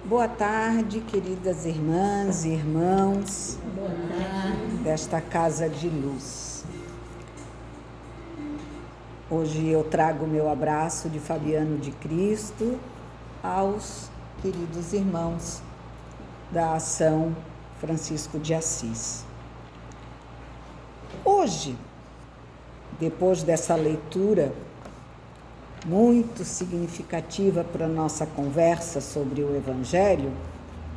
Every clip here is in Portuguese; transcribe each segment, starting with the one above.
Boa tarde, queridas irmãs e irmãos desta Casa de Luz. Hoje eu trago meu abraço de Fabiano de Cristo aos queridos irmãos da Ação Francisco de Assis. Hoje, depois dessa leitura muito significativa para a nossa conversa sobre o Evangelho,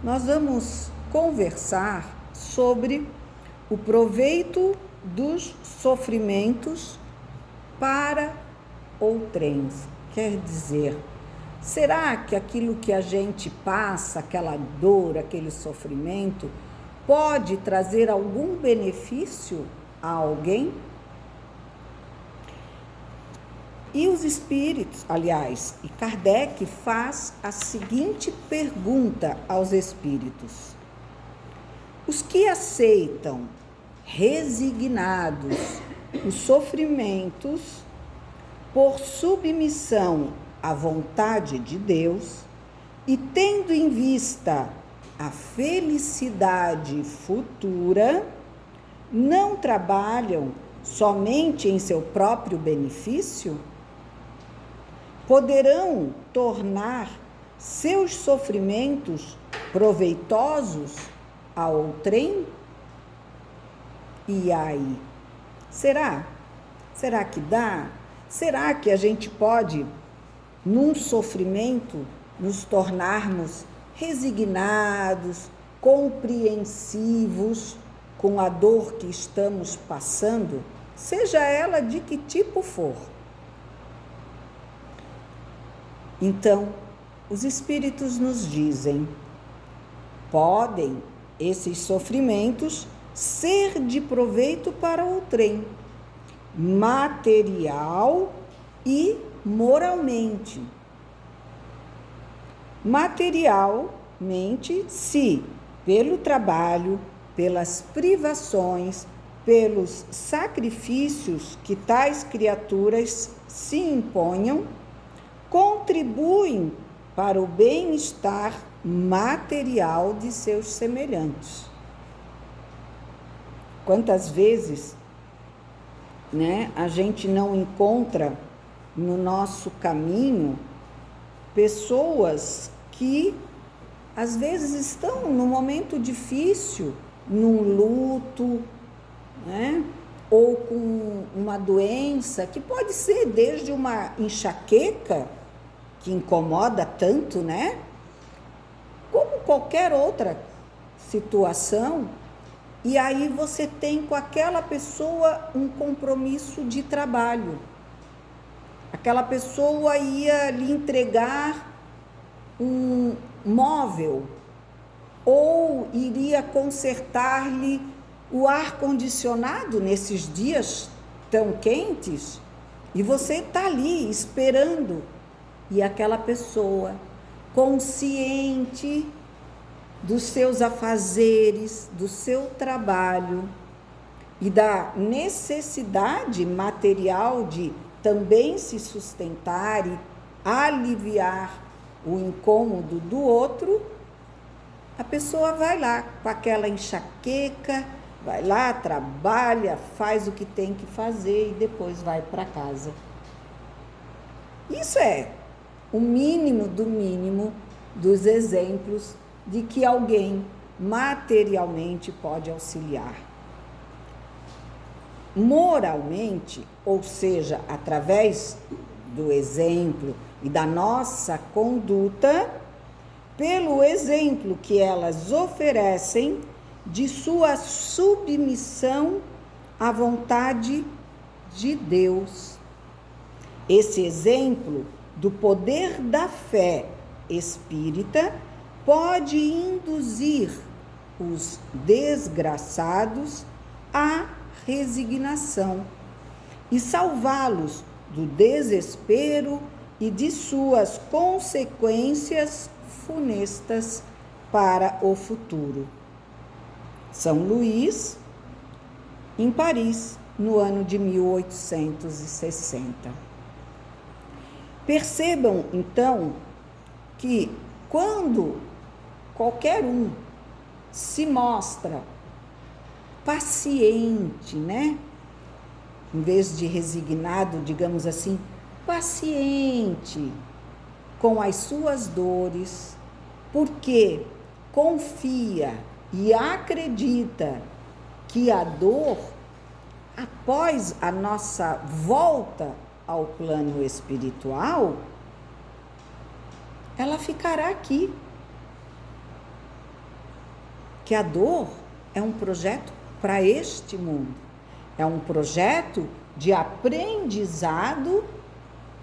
nós vamos conversar sobre o proveito dos sofrimentos para outrens. Quer dizer, será que aquilo que a gente passa, aquela dor, aquele sofrimento, pode trazer algum benefício a alguém? E os espíritos, aliás, e Kardec faz a seguinte pergunta aos espíritos: os que aceitam resignados os sofrimentos por submissão à vontade de Deus e tendo em vista a felicidade futura, não trabalham somente em seu próprio benefício? Poderão tornar seus sofrimentos proveitosos a outrem? E aí? Será? Será que dá? Será que a gente pode, num sofrimento, nos tornarmos resignados, compreensivos com a dor que estamos passando, seja ela de que tipo for? Então, os espíritos nos dizem: podem esses sofrimentos ser de proveito para outrem, material e moralmente. Materialmente, se pelo trabalho, pelas privações, pelos sacrifícios que tais criaturas se imponham, contribuem para o bem-estar material de seus semelhantes. Quantas vezes, a gente não encontra no nosso caminho pessoas que às vezes estão num momento difícil, num luto, ou com uma doença que pode ser desde uma enxaqueca que incomoda tanto, como qualquer outra situação, e aí você tem com aquela pessoa um compromisso de trabalho. Aquela pessoa ia lhe entregar um móvel ou iria consertar-lhe o ar-condicionado nesses dias tão quentes, e você está ali esperando. E aquela pessoa, consciente dos seus afazeres, do seu trabalho e da necessidade material de também se sustentar e aliviar o incômodo do outro, a pessoa vai lá com aquela enxaqueca, vai lá, trabalha, faz o que tem que fazer e depois vai para casa. Isso é o mínimo do mínimo dos exemplos de que alguém materialmente pode auxiliar. Moralmente, ou seja, através do exemplo e da nossa conduta, pelo exemplo que elas oferecem de sua submissão à vontade de Deus. Esse exemplo do poder da fé espírita pode induzir os desgraçados à resignação e salvá-los do desespero e de suas consequências funestas para o futuro. São Luís, em Paris, no ano de 1860. Percebam, então, que quando qualquer um se mostra paciente, né? Em vez de resignado, digamos assim, paciente com as suas dores, porque confia e acredita que a dor, após a nossa volta ao plano espiritual, ela ficará aqui. Que a dor é um projeto para este mundo, é um projeto de aprendizado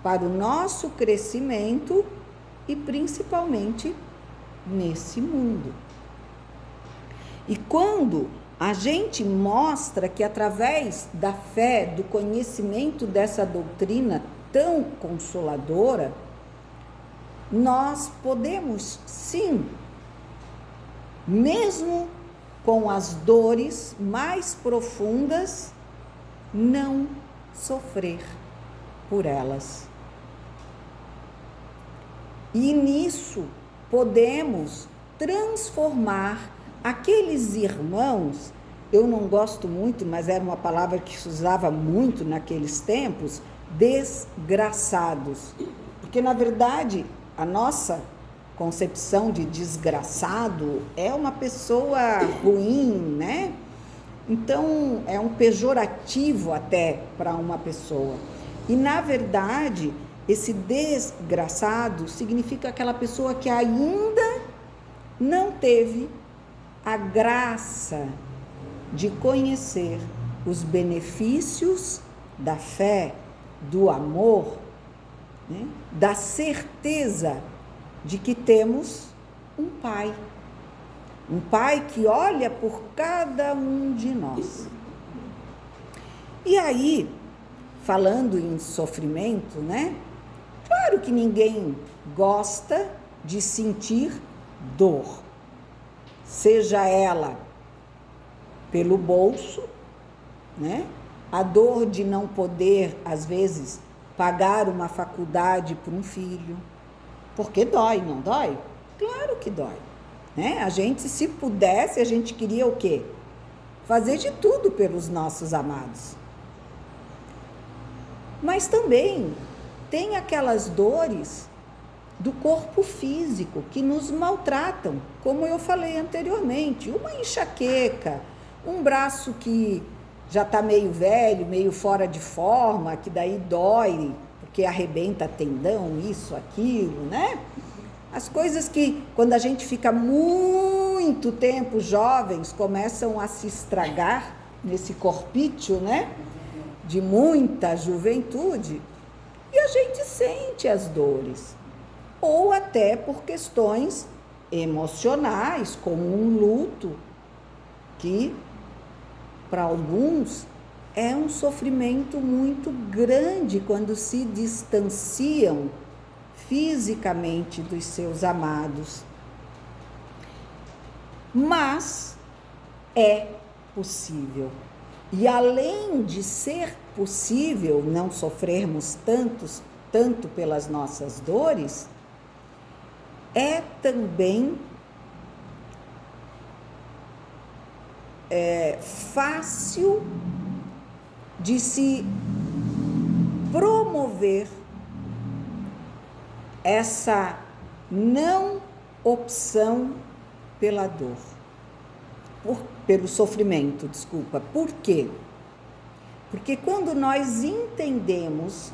para o nosso crescimento e principalmente nesse mundo. E quando a gente mostra que através da fé, do conhecimento dessa doutrina tão consoladora, nós podemos sim, mesmo com as dores mais profundas, não sofrer por elas. E nisso podemos transformar aqueles irmãos, eu não gosto muito, mas era uma palavra que se usava muito naqueles tempos, desgraçados. Porque, na verdade, a nossa concepção de desgraçado é uma pessoa ruim, né? Então, é um pejorativo até para uma pessoa. E, na verdade, esse desgraçado significa aquela pessoa que ainda não teve a graça de conhecer os benefícios da fé, do amor, né? Da certeza de que temos um pai que olha por cada um de nós. E aí, falando em sofrimento, né? Claro que ninguém gosta de sentir dor, seja ela pelo bolso, né? A dor de não poder, às vezes, pagar uma faculdade para um filho, porque dói, não dói? Claro que dói, né? A gente, se pudesse, a gente queria o quê? Fazer de tudo pelos nossos amados. Mas também tem aquelas dores do corpo físico que nos maltratam, como eu falei anteriormente, uma enxaqueca, um braço que já está meio velho, meio fora de forma, que daí dói, porque arrebenta tendão, isso, aquilo, né? As coisas que, quando a gente fica muito tempo jovens, começam a se estragar nesse corpício, né? De muita juventude, e a gente sente as dores, ou até por questões emocionais, como um luto, que para alguns é um sofrimento muito grande quando se distanciam fisicamente dos seus amados. Mas é possível. E além de ser possível não sofrermos tanto pelas nossas dores, é também fácil de se promover essa não opção pela dor. Pelo sofrimento, desculpa. Por quê? Porque quando nós entendemos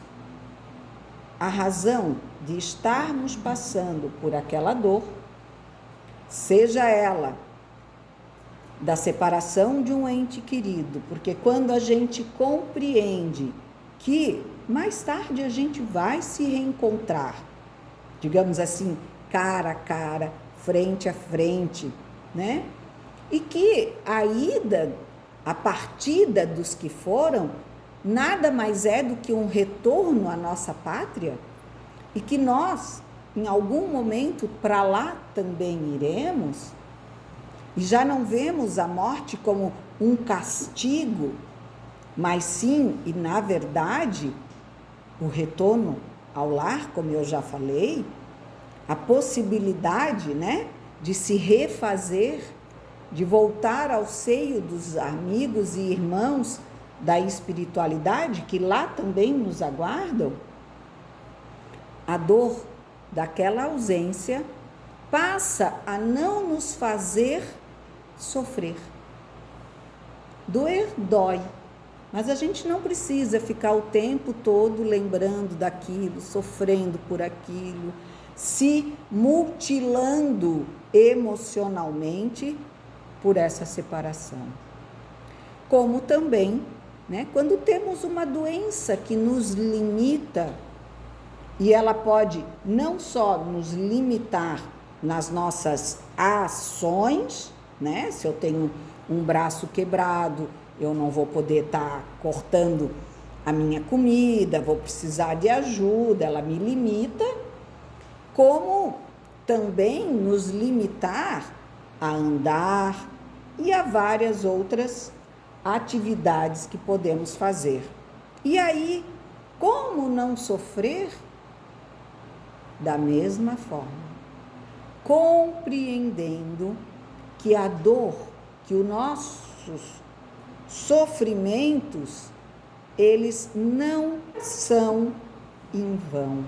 a razão de estarmos passando por aquela dor, seja ela da separação de um ente querido, porque quando a gente compreende que mais tarde a gente vai se reencontrar, digamos assim, cara a cara, frente a frente, né? E que a partida dos que foram, nada mais é do que um retorno à nossa pátria, e que nós, em algum momento, para lá também iremos, e já não vemos a morte como um castigo, mas sim, e na verdade, o retorno ao lar, como eu já falei, a possibilidade, né, de se refazer, de voltar ao seio dos amigos e irmãos da espiritualidade, que lá também nos aguardam, a dor daquela ausência passa a não nos fazer sofrer. Doer dói, mas a gente não precisa ficar o tempo todo lembrando daquilo, sofrendo por aquilo, se mutilando emocionalmente por essa separação. Como também, quando temos uma doença que nos limita, e ela pode não só nos limitar nas nossas ações, se eu tenho um braço quebrado, eu não vou poder estar cortando a minha comida, vou precisar de ajuda, ela me limita, como também nos limitar a andar e a várias outras atividades que podemos fazer. E aí, como não sofrer? Da mesma forma, compreendendo que a dor, que os nossos sofrimentos, eles não são em vão.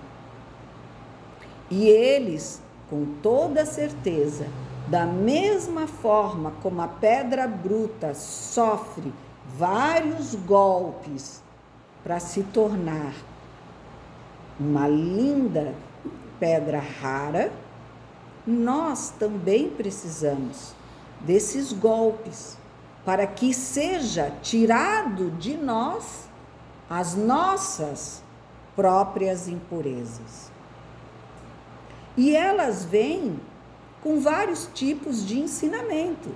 E eles, com toda certeza, da mesma forma como a pedra bruta sofre vários golpes para se tornar uma linda pedra rara, nós também precisamos desses golpes para que seja tirado de nós as nossas próprias impurezas. E elas vêm com vários tipos de ensinamentos,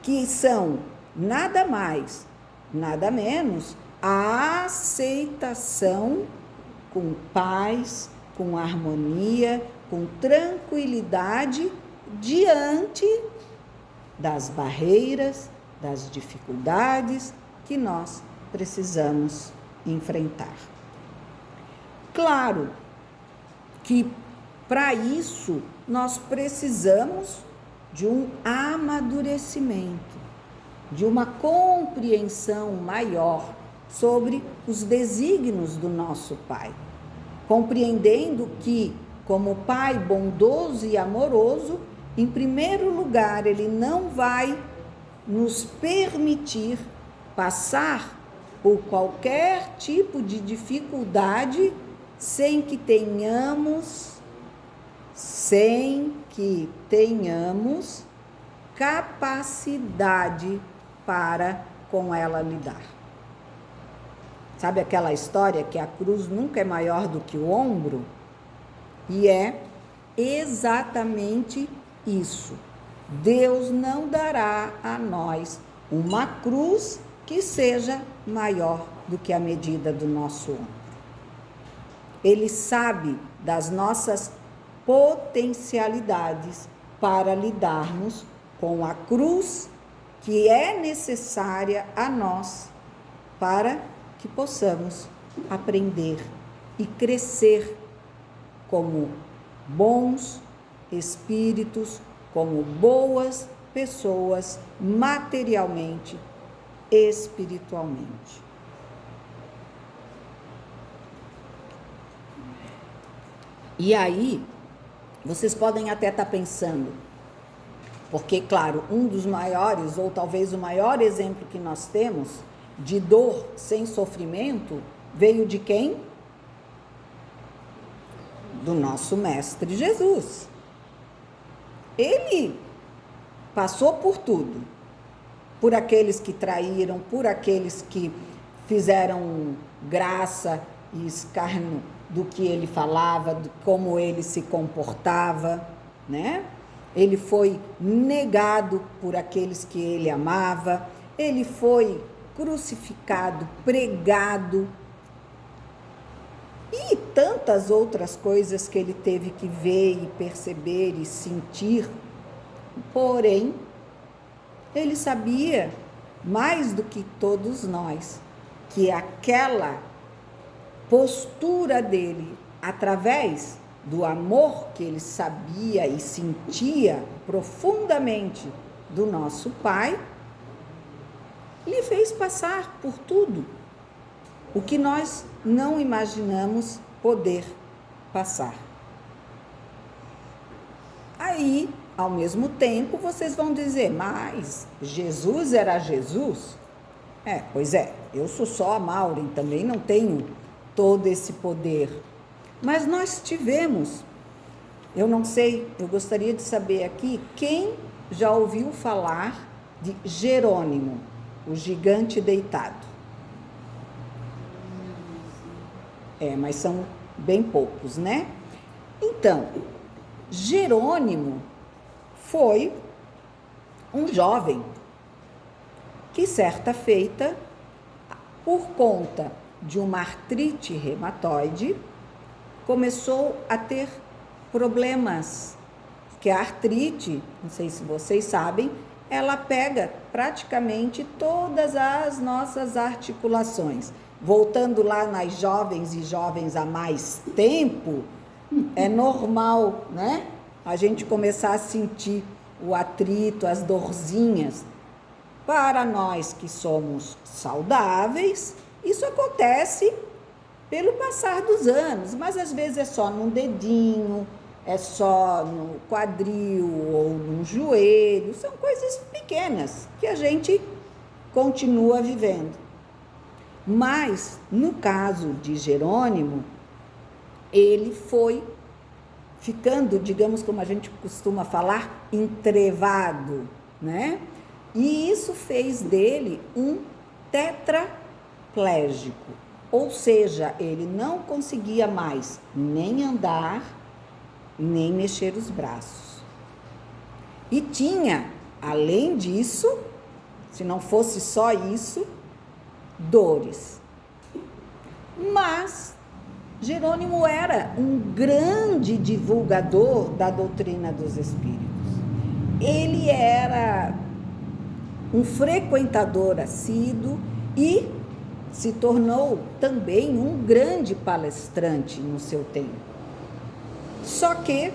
que são nada mais, nada menos a aceitação com paz, com harmonia, com tranquilidade diante das barreiras, das dificuldades que nós precisamos enfrentar. Claro que para isso nós precisamos de um amadurecimento, de uma compreensão maior sobre os desígnios do nosso Pai, compreendendo que, como Pai bondoso e amoroso, em primeiro lugar, Ele não vai nos permitir passar por qualquer tipo de dificuldade sem que tenhamos capacidade para com ela lidar. Sabe aquela história que a cruz nunca é maior do que o ombro? E é exatamente isso. Deus não dará a nós uma cruz que seja maior do que a medida do nosso ombro. Ele sabe das nossas potencialidades para lidarmos com a cruz que é necessária a nós para que possamos aprender e crescer como bons espíritos, como boas pessoas, materialmente, espiritualmente. E aí, vocês podem até estar pensando, porque, claro, um dos maiores, ou talvez o maior exemplo que nós temos de dor sem sofrimento, veio de quem? Do nosso Mestre Jesus. Ele passou por tudo, por aqueles que traíram, por aqueles que fizeram graça e escárnio do que ele falava, de como ele se comportava, Ele foi negado por aqueles que ele amava, ele foi crucificado, pregado, e tantas outras coisas que ele teve que ver e perceber e sentir. Porém, ele sabia, mais do que todos nós, que aquela postura dele, através do amor que ele sabia e sentia profundamente do nosso Pai, lhe fez passar por tudo o que nós não imaginamos poder passar. Aí, ao mesmo tempo, vocês vão dizer, mas Jesus era Jesus? Pois é, eu sou só a Maureen, também não tenho todo esse poder. Mas nós tivemos, eu não sei, eu gostaria de saber aqui, quem já ouviu falar de Jerônimo, o gigante deitado? Mas são bem poucos, né? Então, Jerônimo foi um jovem que certa feita, por conta de uma artrite reumatoide, começou a ter problemas, porque a artrite, não sei se vocês sabem, ela pega praticamente todas as nossas articulações. Voltando lá nas jovens e jovens há mais tempo, é normal, né? A gente começar a sentir o atrito, as dorzinhas. Para nós que somos saudáveis, isso acontece pelo passar dos anos, mas às vezes é só num dedinho, é só no quadril ou no joelho, são coisas pequenas que a gente continua vivendo. Mas, no caso de Jerônimo, ele foi ficando, digamos como a gente costuma falar, entrevado, né? E isso fez dele um tetraplégico, ou seja, ele não conseguia mais nem andar, nem mexer os braços. E tinha, além disso, se não fosse só isso, dores. Mas Jerônimo era um grande divulgador da doutrina dos espíritos. Ele era um frequentador assíduo e se tornou também um grande palestrante no seu tempo. Só que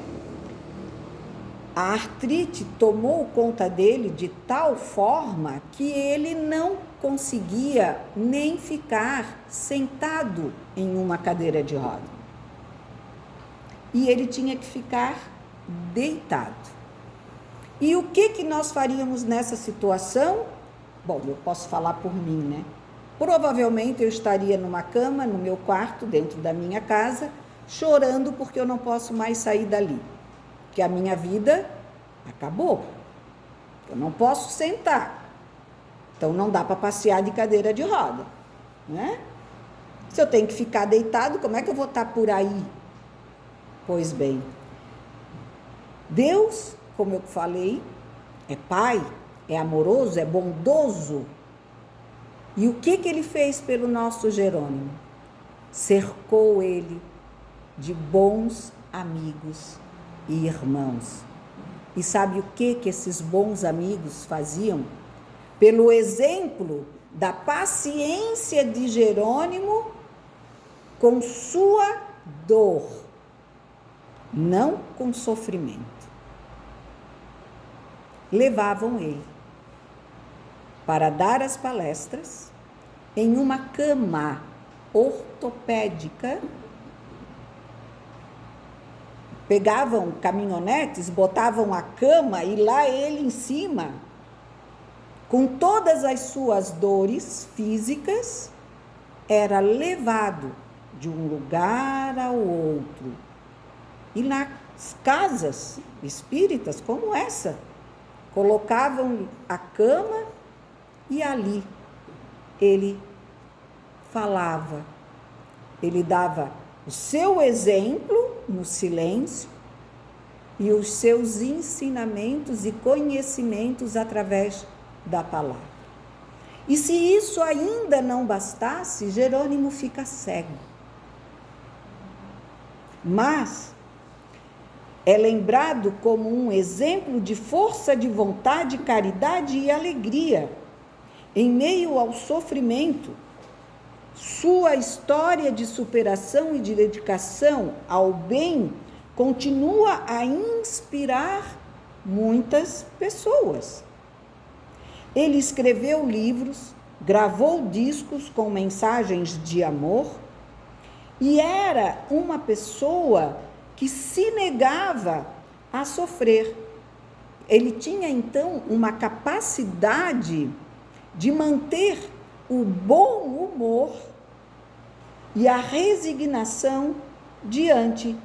a artrite tomou conta dele de tal forma que ele não conseguia nem ficar sentado em uma cadeira de roda. E ele tinha que ficar deitado. E o que nós faríamos nessa situação? Bom, eu posso falar por mim, né? Provavelmente eu estaria numa cama, no meu quarto, dentro da minha casa, chorando porque eu não posso mais sair dali. Que a minha vida acabou. Eu não posso sentar. Então não dá para passear de cadeira de roda, né? Se eu tenho que ficar deitado, como é que eu vou estar por aí? Pois bem, Deus, como eu falei, é Pai, é amoroso, é bondoso. E o que ele fez pelo nosso Jerônimo? Cercou ele de bons amigos e irmãos. E sabe o que esses bons amigos faziam? Pelo exemplo da paciência de Jerônimo com sua dor, não com sofrimento. Levavam ele para dar as palestras em uma cama ortopédica. Pegavam caminhonetes, botavam a cama e lá ele em cima, com todas as suas dores físicas, era levado de um lugar ao outro. E nas casas espíritas como essa, colocavam a cama e ali ele falava, ele dava o seu exemplo no silêncio e os seus ensinamentos e conhecimentos através da palavra. E se isso ainda não bastasse, Jerônimo fica cego. Mas é lembrado como um exemplo de força de vontade, caridade e alegria em meio ao sofrimento. Sua história de superação e de dedicação ao bem continua a inspirar muitas pessoas. Ele escreveu livros, gravou discos com mensagens de amor e era uma pessoa que se negava a sofrer. Ele tinha, então, uma capacidade de manter o bom humor e a resignação diante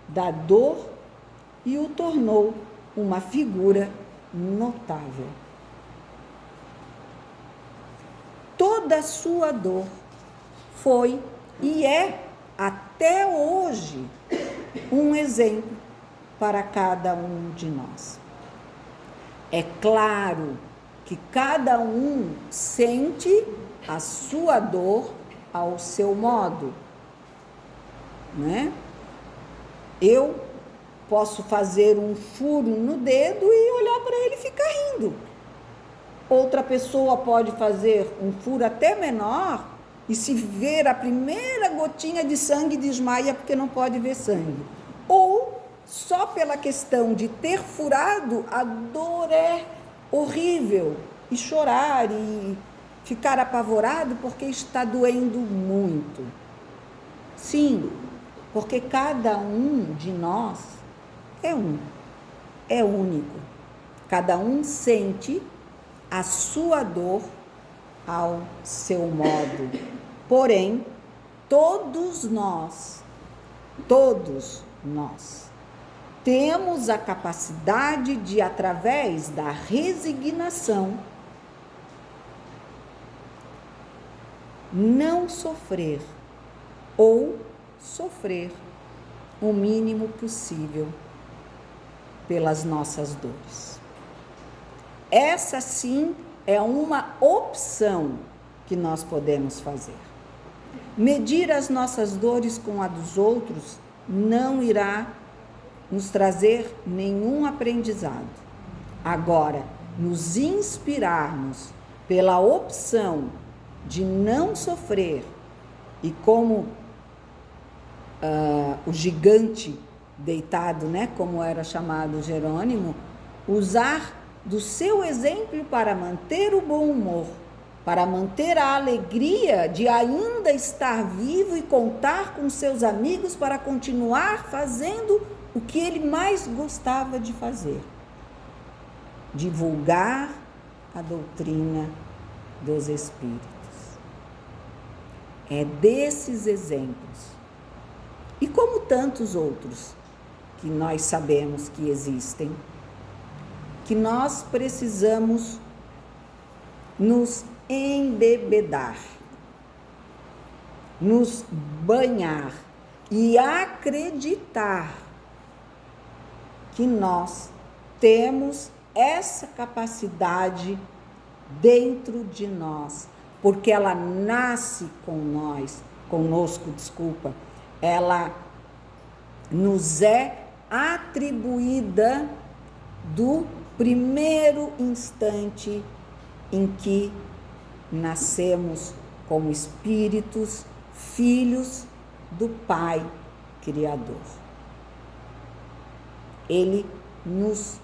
da dor e o tornou uma figura notável. Toda a sua dor foi e é até hoje um exemplo para cada um de nós. É claro que cada um sente a sua dor ao seu modo, né? Eu posso fazer um furo no dedo e olhar para ele e ficar rindo. Outra pessoa pode fazer um furo até menor e se ver a primeira gotinha de sangue desmaia porque não pode ver sangue. Ou só pela questão de ter furado, a dor é horrível e chorar e ficar apavorado porque está doendo muito. Sim, porque cada um de nós é único. Cada um sente a sua dor ao seu modo. Porém, todos nós temos a capacidade de, através da resignação, não sofrer ou sofrer o mínimo possível pelas nossas dores. Essa sim é uma opção que nós podemos fazer. Medir as nossas dores com a dos outros não irá nos trazer nenhum aprendizado. Agora, nos inspirarmos pela opção de não sofrer e como o gigante deitado, né, como era chamado Jerônimo, usar do seu exemplo para manter o bom humor, para manter a alegria de ainda estar vivo e contar com seus amigos para continuar fazendo o que ele mais gostava de fazer: divulgar a doutrina dos Espíritos. É desses exemplos, e como tantos outros que nós sabemos que existem, que nós precisamos nos embebedar, nos banhar e acreditar que nós temos essa capacidade dentro de nós, porque ela nasce conosco, ela nos é atribuída do primeiro instante em que nascemos como espíritos, filhos do Pai Criador. Ele nos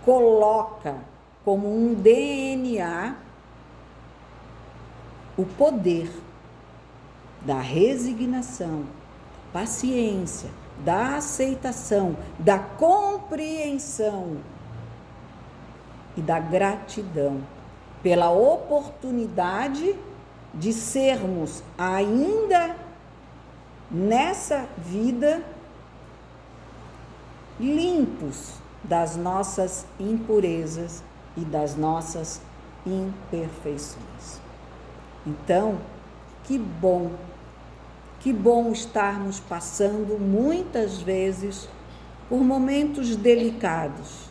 coloca como um DNA o poder da resignação, paciência, da aceitação, da compreensão e da gratidão pela oportunidade de sermos ainda nessa vida limpos das nossas impurezas e das nossas imperfeições. Então, que bom estarmos passando muitas vezes por momentos delicados,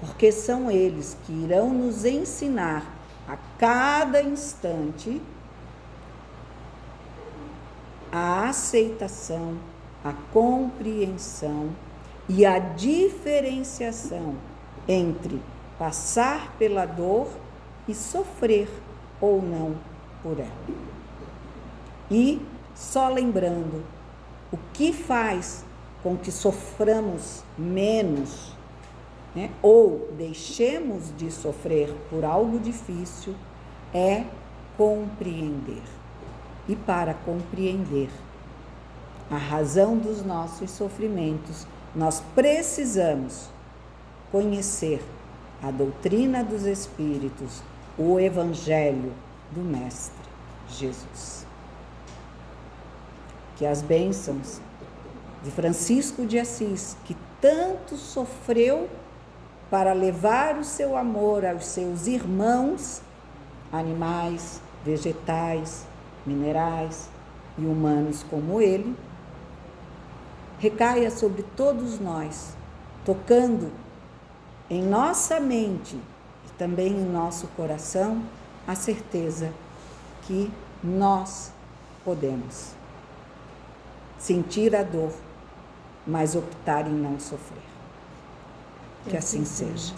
porque são eles que irão nos ensinar a cada instante a aceitação, a compreensão e a diferenciação entre passar pela dor e sofrer ou não por ela. E só lembrando o que faz com que soframos menos, né, ou deixemos de sofrer por algo difícil, é compreender. E para compreender a razão dos nossos sofrimentos, nós precisamos conhecer a doutrina dos Espíritos, o Evangelho do Mestre Jesus. Que as bênçãos de Francisco de Assis, que tanto sofreu para levar o seu amor aos seus irmãos, animais, vegetais, minerais e humanos como ele, recaia sobre todos nós, tocando em nossa mente e também em nosso coração a certeza que nós podemos sentir a dor, mas optar em não sofrer. Que assim seja.